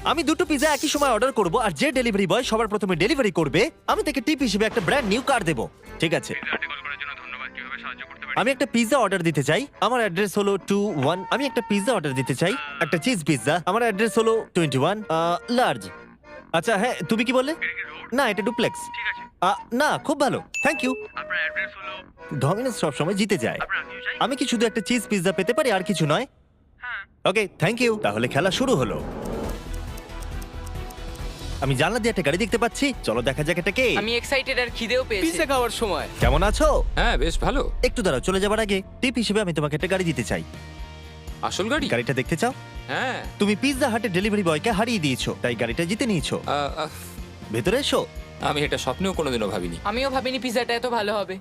আমি দুটো পিৎজা একই সময় অর্ডার করব আর যে ডেলিভারি বয় সবার প্রথমে ডেলিভারি করবে আমি তাকে টিপ হিসেবে একটা ব্র্যান্ড নিউ কার দেব। ঠিক আছে, আমি একটা পিৎজা অর্ডার দিতে চাই। আমার অ্যাড্রেস হলো 21। আমি একটা পিৎজা অর্ডার দিতে চাই, একটা চিজ পিৎজা। আমার অ্যাড্রেস হলো 21 লার্জ। আচ্ছা হ্যাঁ, তুমি কি বললে? না, এটা ডুপ্লেক্স। না, খুব ভালো, থ্যাংক ইউ। ডমিনোস সবসময় জিতে যায়। আমি কি শুধু একটা চিজ পিৎজা পেতে পারি আর কিছু নয়? ওকে, থ্যাংক ইউ। তাহলে খেলা শুরু হলো। আমি জানলা দিয়ে একটা গাড়ি দেখতে পাচ্ছি, চলো দেখা যাক এটা কে। আমি এক্সাইটেড আর খিদেও পেয়েছি। পিৎজা খাওয়ার সময়। কেমন আছো? হ্যাঁ, বেশ ভালো। একটু দাঁড়াও, চলে যাবার আগে টিপ হিসেবে আমি তোমাকে একটা গাড়ি দিতে চাই। আসল গাড়ি? গাড়িটা দেখতে চাও? হ্যাঁ। তুমি পিৎজা হাটের ডেলিভারি বয়কে হারিয়ে দিয়েছো, তাই গাড়িটা জিতে নিয়েছো। আহ, আহ, ভেতরে এসো। আমি এটা স্বপ্নেও কোনোদিনও ভাবিনি। আমিও ভাবিনি পিজাটা এত ভালো হবে।